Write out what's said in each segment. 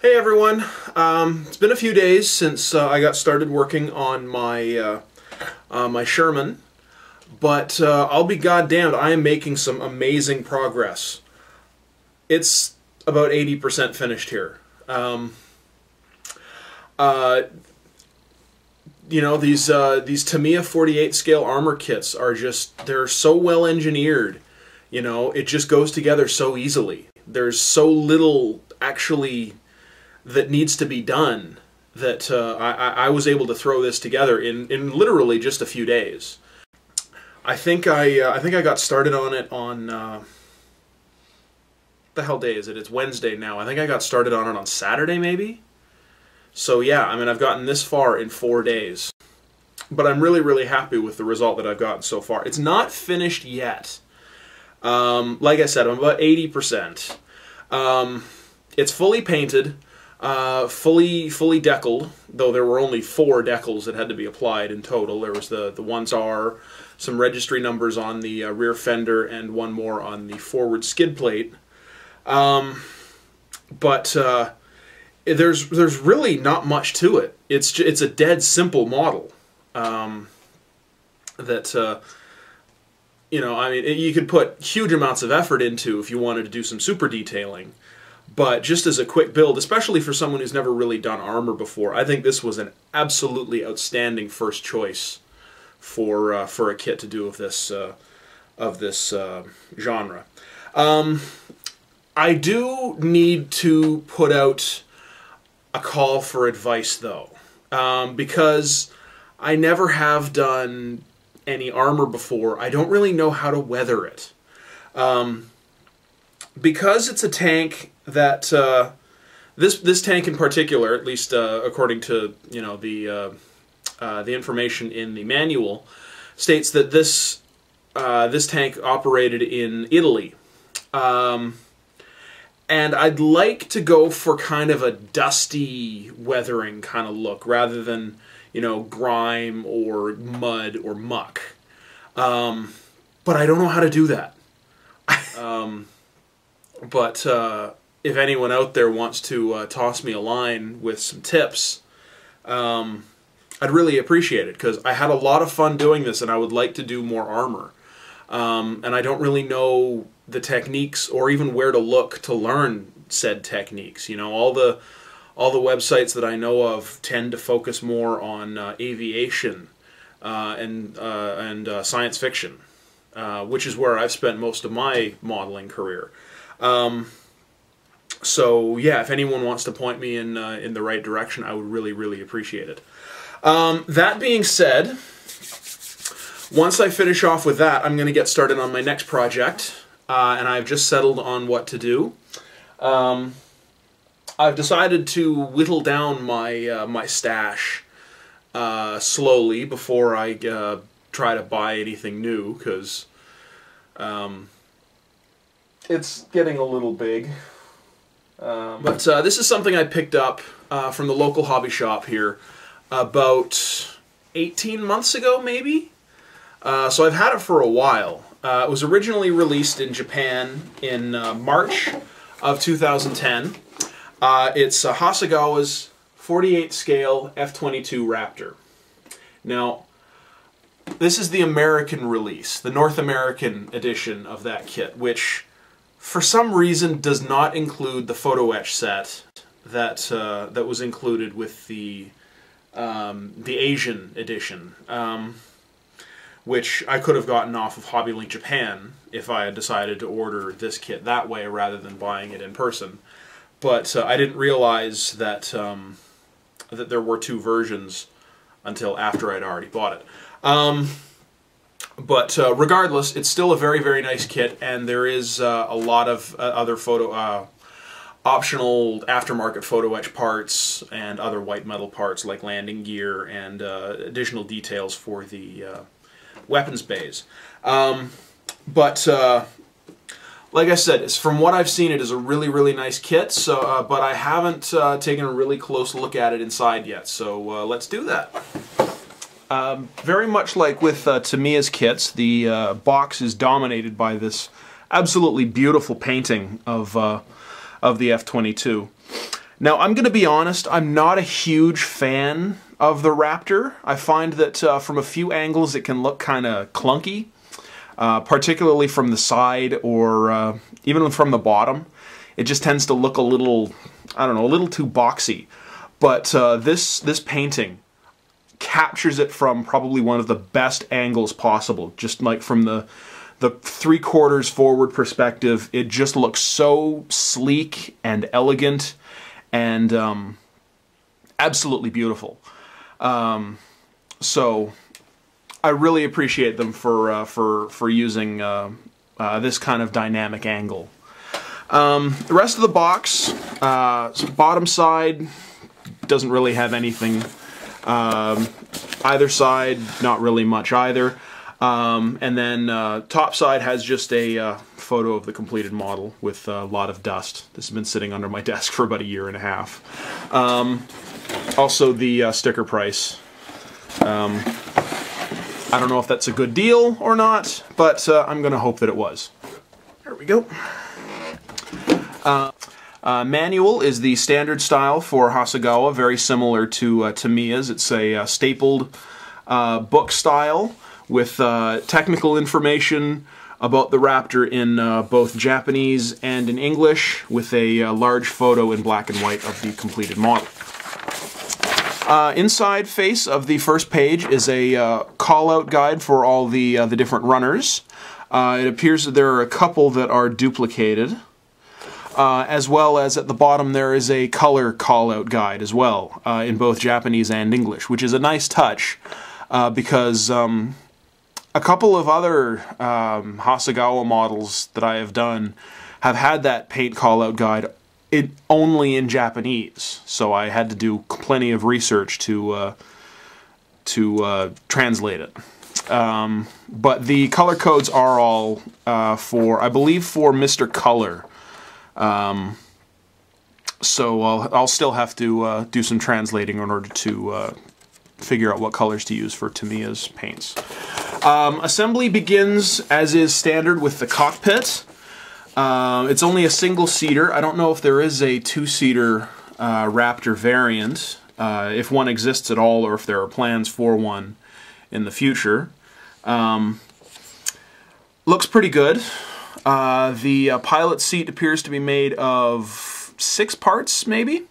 Hey everyone, it's been a few days since I got started working on my my Sherman, but I'll be goddamned, I am making some amazing progress. It's about 80% finished here. You know, these Tamiya 48 scale armor kits are they're so well engineered. You know, it just goes together so easily. There's so little actually that needs to be done that I was able to throw this together in literally just a few days. I think I got started on it on the hell day is it? It's Wednesday now. I think I got started on it on Saturday maybe. So yeah, I mean I've gotten this far in 4 days. But I'm really happy with the result that I've gotten so far. It's not finished yet. Like I said, I'm about 80%. It's fully painted. Fully deckled, though there were only 4 decals that had to be applied in total. There was the 1s, some registry numbers on the rear fender, and one more on the forward skid plate. But there's really not much to it. It's a dead simple model. You know, I mean, you could put huge amounts of effort into if you wanted to do some super detailing. But just as a quick build, especially for someone who's never really done armor before, I think this was an absolutely outstanding first choice for a kit to do of this genre. I do need to put out a call for advice though, because I never have done any armor before. I don't really know how to weather it. Because it's a tank that this tank in particular, at least according to the information in the manual, states that this tank operated in Italy, and I'd like to go for kind of a dusty weathering kind of look rather than grime or mud or muck. But I don't know how to do that. But if anyone out there wants to toss me a line with some tips, I'd really appreciate it, because I had a lot of fun doing this and I would like to do more armor. And I don't really know the techniques or even where to look to learn said techniques. You know, all the websites that I know of tend to focus more on aviation and science fiction, which is where I've spent most of my modeling career. So yeah, if anyone wants to point me in the right direction, I would really appreciate it. That being said, once I finish off with that, I'm going to get started on my next project, and I've just settled on what to do. I've decided to whittle down my my stash slowly before I try to buy anything new, because it's getting a little big. But this is something I picked up from the local hobby shop here about 18 months ago, maybe? So I've had it for a while. It was originally released in Japan in March of 2010. It's Hasegawa's 48 scale F-22 Raptor. Now, this is the American release, the North American edition of that kit, which for some reason does not include the photo etch set that that was included with the Asian edition, which I could have gotten off of HobbyLink Japan if I had decided to order this kit that way rather than buying it in person. But I didn't realize that that there were 2 versions until after I'd already bought it. But regardless, it's still a very nice kit, and there is a lot of other optional aftermarket photo etch parts and other white metal parts like landing gear and additional details for the weapons bays. But like I said, from what I've seen, it is a really nice kit. So, but I haven't taken a really close look at it inside yet. So let's do that. Very much like with Tamiya's kits, the box is dominated by this absolutely beautiful painting of the F-22. Now, I'm going to be honest, I'm not a huge fan of the Raptor. I find that from a few angles it can look kind of clunky, particularly from the side or even from the bottom. It just tends to look a little, I don't know, a little too boxy. But this painting captures it from probably one of the best angles possible. Just like from the 3/4 forward perspective, it just looks so sleek and elegant and absolutely beautiful. So I really appreciate them for using this kind of dynamic angle. The rest of the box, bottom side doesn't really have anything. Either side, not really much either. And then top side has just a photo of the completed model with a lot of dust. This has been sitting under my desk for about 1.5 years. Also the sticker price. I don't know if that's a good deal or not, but I'm going to hope that it was. There we go. Manual is the standard style for Hasegawa, very similar to Tamiya's. It's a stapled book style with technical information about the Raptor in both Japanese and in English, with a large photo in black and white of the completed model. Inside face of the first page is a call-out guide for all the different runners. It appears that there are a couple that are duplicated. As well as at the bottom there is a color call-out guide as well, in both Japanese and English, which is a nice touch, because a couple of other Hasegawa models that I have done have had that paint call-out guide only in Japanese, so I had to do plenty of research to translate it. But the color codes are all I believe for Mr. Color. So I'll still have to do some translating in order to figure out what colors to use for Tamiya's paints. Assembly begins, as is standard, with the cockpit. It's only a single-seater. I don't know if there is a two-seater Raptor variant, if one exists at all, or if there are plans for one in the future. Looks pretty good. The pilot seat appears to be made of 6 parts, maybe,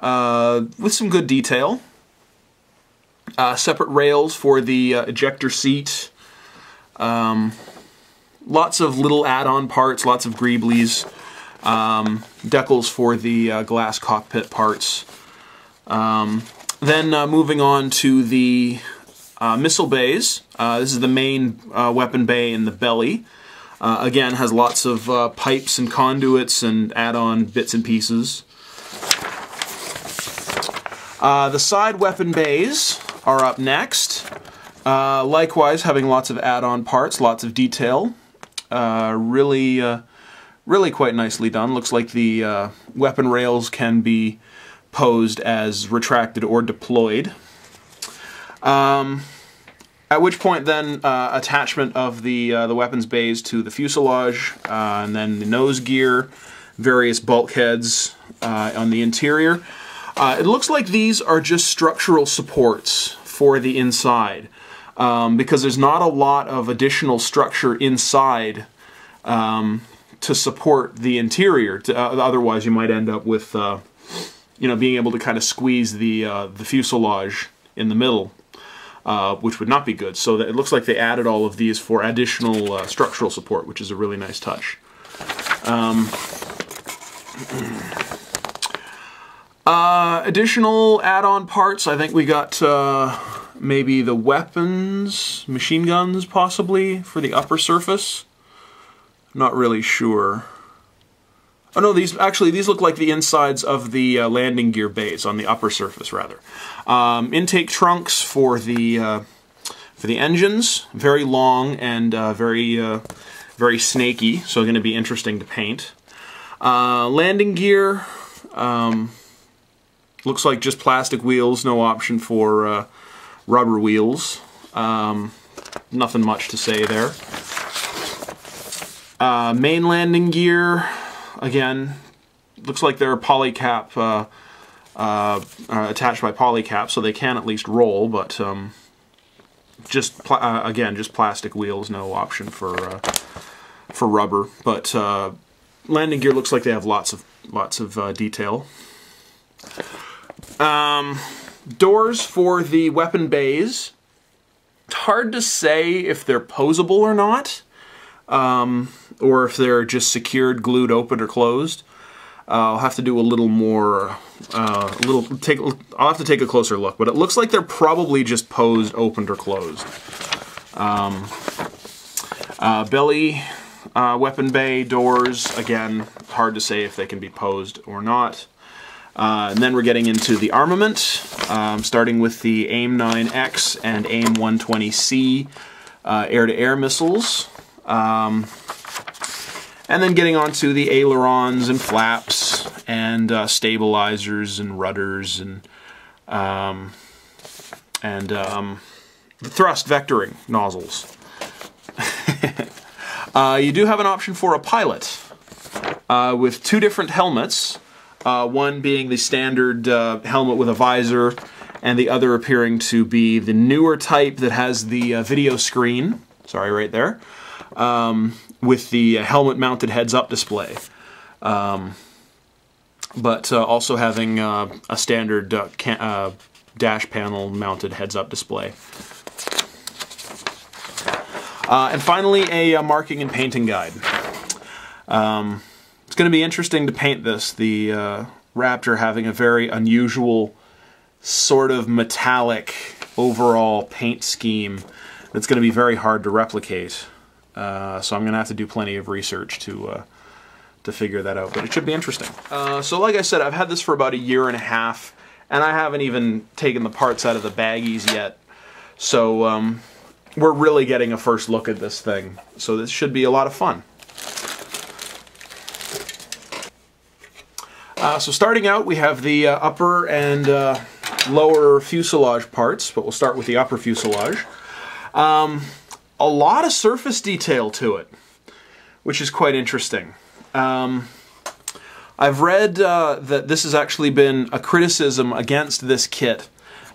with some good detail. Separate rails for the ejector seat. Lots of little add-on parts, lots of greeblies. Decals for the glass cockpit parts. Then moving on to the missile bays. This is the main weapon bay in the belly. Again, has lots of pipes and conduits and add-on bits and pieces. The side weapon bays are up next. Likewise, having lots of add-on parts, lots of detail. Really quite nicely done. Looks like the weapon rails can be posed as retracted or deployed. At which point then attachment of the weapons bays to the fuselage, and then the nose gear, various bulkheads on the interior. It looks like these are just structural supports for the inside, because there's not a lot of additional structure inside to support the interior. Otherwise you might end up with being able to kind of squeeze the fuselage in the middle. Which would not be good. So that it looks like they added all of these for additional structural support, which is a really nice touch. Additional add-on parts, I think we got maybe the weapons, machine guns possibly, for the upper surface. Not really sure. Oh no, these look like the insides of the landing gear bays on the upper surface, rather. Intake trunks for the engines, very long and very snaky, so going to be interesting to paint. Landing gear looks like just plastic wheels, no option for rubber wheels. Nothing much to say there. Main landing gear. Again, looks like they're polycap, attached by polycap, so they can at least roll, but again, just plastic wheels, no option for rubber. But landing gear looks like they have lots of detail. Doors for the weapon bays. It's hard to say if they're posable or not, or if they're just secured, glued open, or closed. I'll have to do a little more. I'll have to take a closer look, but it looks like they're probably just posed, opened, or closed. Belly weapon bay doors, again, hard to say if they can be posed or not. And then we're getting into the armament, starting with the AIM-9X and AIM-120C air-to-air missiles. And then getting onto the ailerons and flaps and stabilizers and rudders and the thrust vectoring nozzles. You do have an option for a pilot with two different helmets. One being the standard helmet with a visor, and the other appearing to be the newer type that has the video screen, sorry, right there, with the helmet-mounted heads-up display. But also having a standard dash panel-mounted heads-up display. And finally, a marking and painting guide. It's going to be interesting to paint this, the Raptor having a very unusual sort of metallic overall paint scheme that's going to be very hard to replicate. So I'm going to have to do plenty of research to figure that out, but it should be interesting. So like I said, I've had this for about 1.5 years, and I haven't even taken the parts out of the baggies yet. So we're really getting a first look at this thing. So this should be a lot of fun. So starting out, we have the upper and lower fuselage parts, but we'll start with the upper fuselage. A lot of surface detail to it, which is quite interesting. I've read that this has actually been a criticism against this kit,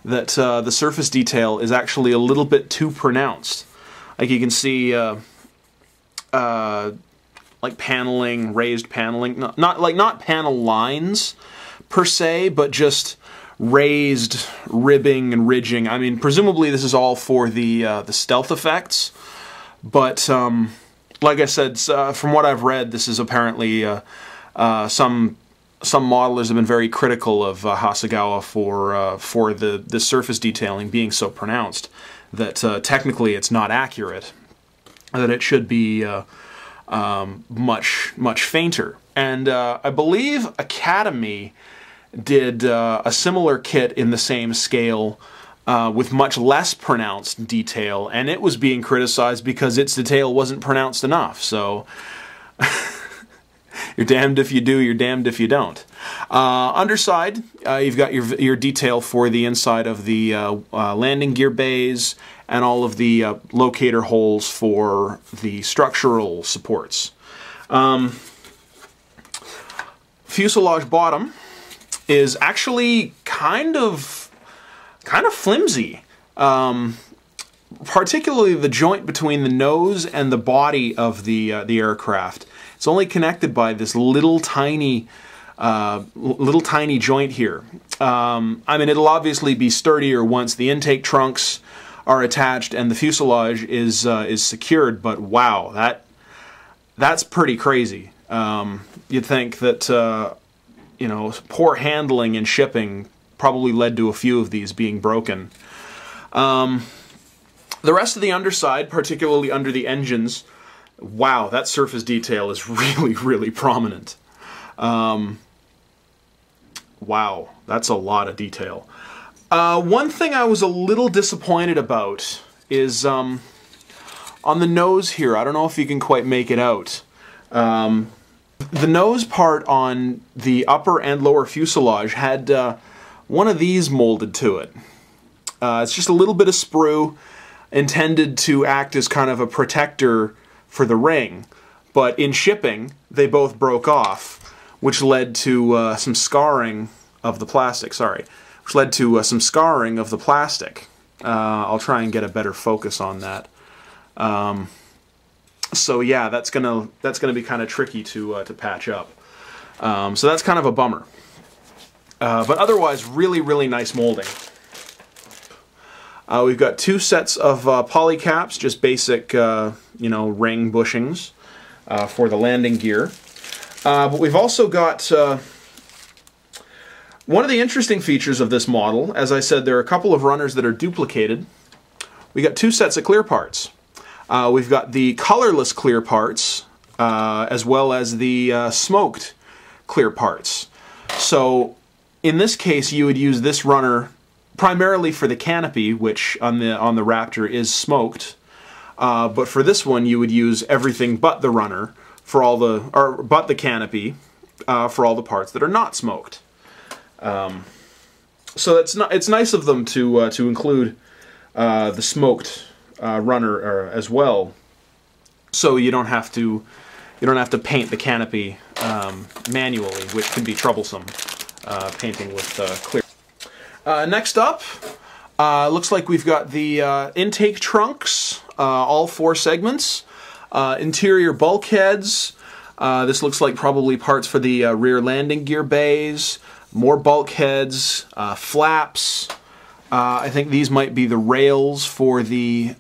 that the surface detail is actually a little bit too pronounced. Like you can see like paneling, raised paneling, not panel lines per se, but just raised ribbing and ridging. I mean, presumably this is all for the stealth effects, but like I said, from what I've read, this is apparently some modelers have been very critical of Hasegawa for the surface detailing being so pronounced that technically it's not accurate, that it should be much fainter. And I believe Academy did a similar kit in the same scale with much less pronounced detail, and it was being criticized because its detail wasn't pronounced enough. So you're damned if you do, you're damned if you don't. Underside, you've got your detail for the inside of the landing gear bays and all of the locator holes for the structural supports. Fuselage bottom is actually kind of flimsy. Particularly the joint between the nose and the body of the aircraft. It's only connected by this little tiny joint here. I mean, it'll obviously be sturdier once the intake trunks are attached and the fuselage is secured. But wow, that's pretty crazy. You'd think that you know, poor handling and shipping probably led to a few of these being broken. The rest of the underside, particularly under the engines, wow, that surface detail is really, really prominent. Wow, that's a lot of detail. One thing I was a little disappointed about is on the nose here. I don't know if you can quite make it out. The nose part on the upper and lower fuselage had one of these molded to it. It's just a little bit of sprue intended to act as kind of a protector for the ring, but in shipping they both broke off, which led to some scarring of the plastic. Which led to some scarring of the plastic. I'll try and get a better focus on that. So yeah, that's gonna be kind of tricky to patch up. So that's kind of a bummer. But otherwise, really, really nice molding. We've got 2 sets of poly caps, just basic, you know, ring bushings for the landing gear. But we've also got one of the interesting features of this model. As I said, there are a couple of runners that are duplicated. We got 2 sets of clear parts. We've got the colorless clear parts, as well as the smoked clear parts. So in this case, you would use this runner primarily for the canopy, which on the Raptor is smoked. But for this one, you would use everything but the runner for all the, or but the canopy for all the parts that are not smoked. So it's nice of them to include the smoked runner as well, so you don't have to paint the canopy manually, which can be troublesome painting with clear. Next up, looks like we've got the intake trunks, all 4 segments, interior bulkheads. This looks like probably parts for the rear landing gear bays, more bulkheads, flaps. I think these might be the rails for the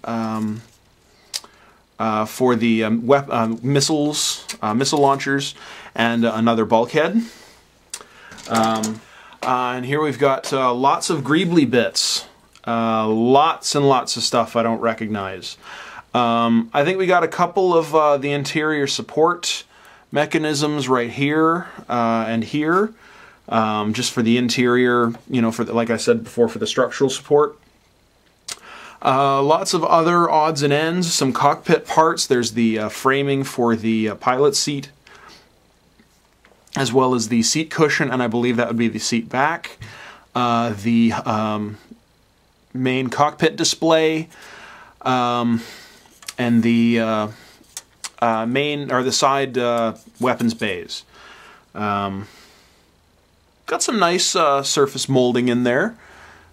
missile launchers, and another bulkhead. And here we've got lots of greebly bits, lots and lots of stuff I don't recognize. I think we got a couple of the interior support mechanisms right here and here. Just for the interior, you know, like I said before, for the structural support. Lots of other odds and ends, some cockpit parts. There's the framing for the pilot seat, as well as the seat cushion, and I believe that would be the seat back. The main cockpit display, and the main, or the side weapons bays. Got some nice surface molding in there.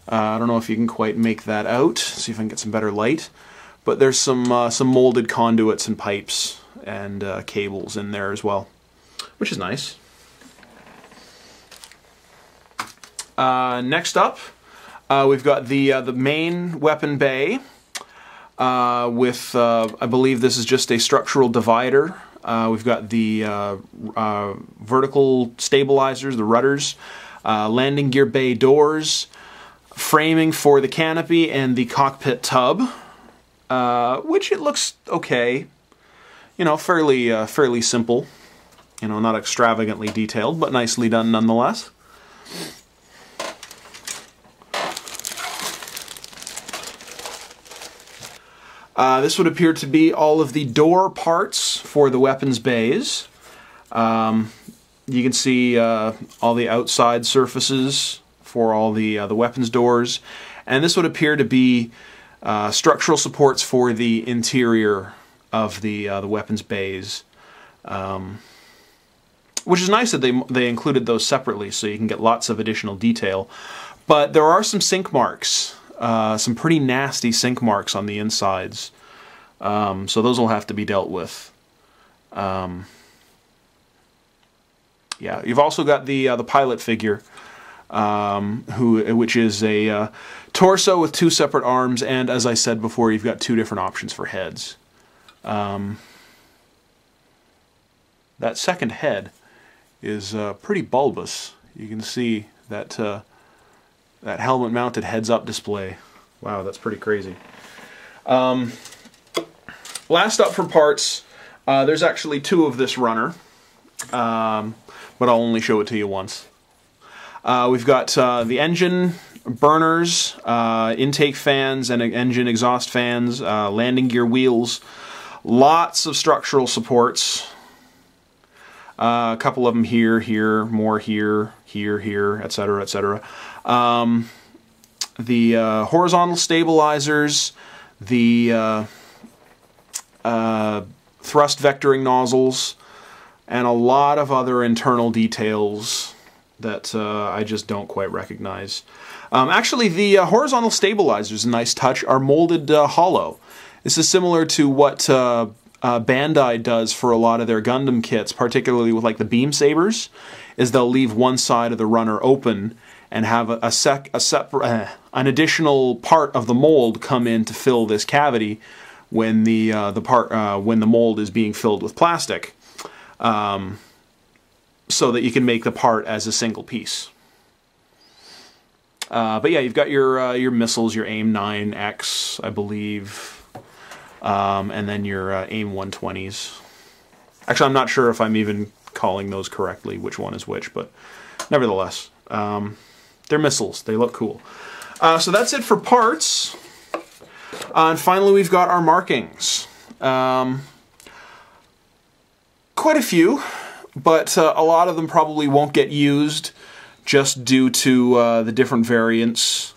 I don't know if you can quite make that out. See if I can get some better light. But there's some molded conduits and pipes and cables in there as well, which is nice. Next up, we've got the main weapon bay with I believe this is just a structural divider. We've got the vertical stabilizers, the rudders, landing gear bay doors, framing for the canopy, and the cockpit tub, which it looks okay. You know, fairly simple. You know, not extravagantly detailed, but nicely done nonetheless. This would appear to be all of the door parts for the weapons bays. You can see all the outside surfaces for all the weapons doors, and this would appear to be structural supports for the interior of the weapons bays, which is nice that they included those separately, so you can get lots of additional detail. But there are some sink marks, some pretty nasty sink marks on the insides. So those will have to be dealt with. Yeah, you've also got the pilot figure, which is a torso with 2 separate arms, and as I said before, you've got 2 different options for heads. That second head is pretty bulbous. You can see that that helmet-mounted heads-up display. Wow, that's pretty crazy. Last up for parts, there's actually 2 of this runner, but I'll only show it to you once. We've got the engine burners, intake fans, and engine exhaust fans, landing gear wheels, lots of structural supports. A couple of them here, here, more here, here, here, etc., etc. The horizontal stabilizers, the thrust vectoring nozzles, and a lot of other internal details that I just don't quite recognize. Actually, the horizontal stabilizers, a nice touch, are molded hollow. This is similar to what Bandai does for a lot of their Gundam kits, particularly with like the beam sabers, is they'll leave one side of the runner open and have an additional part of the mold come in to fill this cavity when when the mold is being filled with plastic, so that you can make the part as a single piece. But yeah, you've got your missiles, your AIM-9X, I believe, and then your AIM-120s. Actually, I'm not sure if I'm even calling those correctly, which one is which, but nevertheless, they're missiles. They look cool. So that's it for parts. And finally, we've got our markings. Quite a few, but a lot of them probably won't get used just due to the different variants.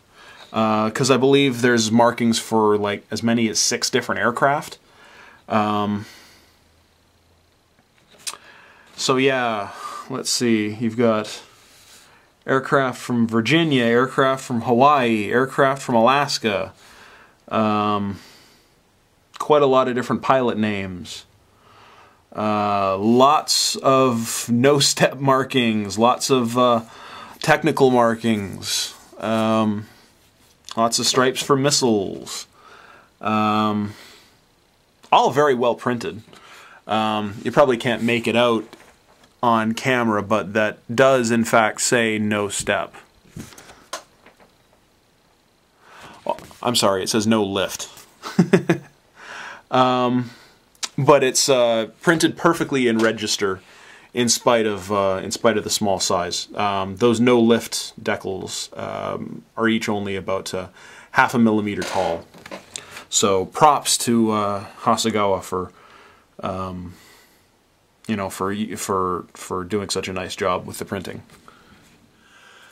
Because I believe there's markings for like as many as 6 different aircraft. So yeah, let's see. You've got aircraft from Virginia, aircraft from Hawaii, aircraft from Alaska. Quite a lot of different pilot names. Lots of no-step markings, lots of technical markings, lots of stripes for missiles. All very well printed. You probably can't make it out on camera, but that does in fact say no step. Oh, I'm sorry, it says no lift. But it's printed perfectly in register in spite of the small size. Those no lift decals are each only about half a millimeter tall. So props to Hasegawa for for doing such a nice job with the printing.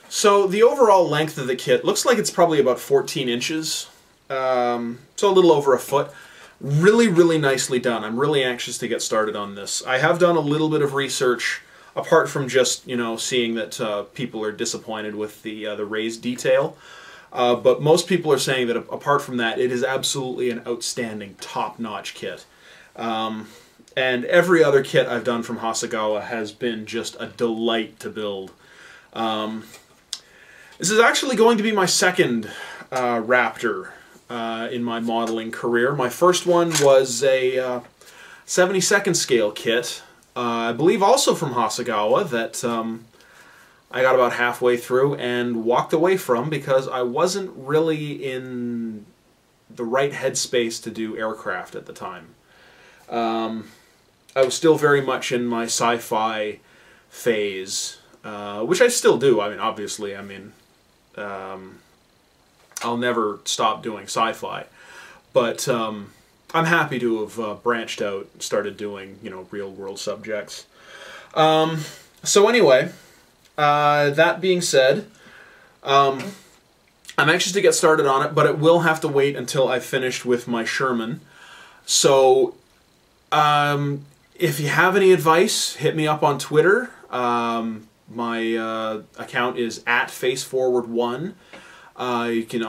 So the overall length of the kit looks like it's probably about 14 inches, so a little over a foot. Really, really nicely done. I'm really anxious to get started on this. I have done a little bit of research, apart from just, seeing that people are disappointed with the raised detail. But most people are saying that apart from that, it is absolutely an outstanding, top-notch kit. And every other kit I've done from Hasegawa has been just a delight to build. This is actually going to be my second Raptor in my modeling career. My first one was a 72nd scale kit, I believe also from Hasegawa, that I got about halfway through and walked away from because I wasn't really in the right headspace to do aircraft at the time. I was still very much in my sci-fi phase, which I still do. I mean, obviously, I'll never stop doing sci-fi, but I'm happy to have branched out and started doing, real-world subjects. So anyway, that being said, I'm anxious to get started on it, but it will have to wait until I've finished with my Sherman. So if you have any advice, hit me up on Twitter. My account is @faceforward1. You can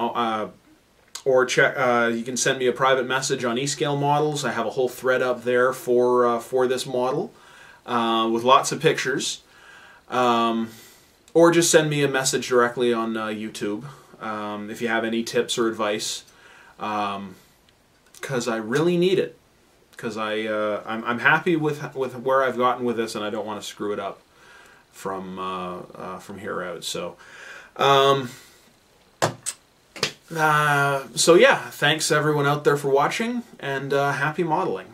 you can send me a private message on eScale Models. I have a whole thread up there for this model with lots of pictures. Or just send me a message directly on YouTube if you have any tips or advice, because I really need it. Because I'm happy with where I've gotten with this, and I don't want to screw it up from here out. So. So yeah, thanks everyone out there for watching, and happy modeling.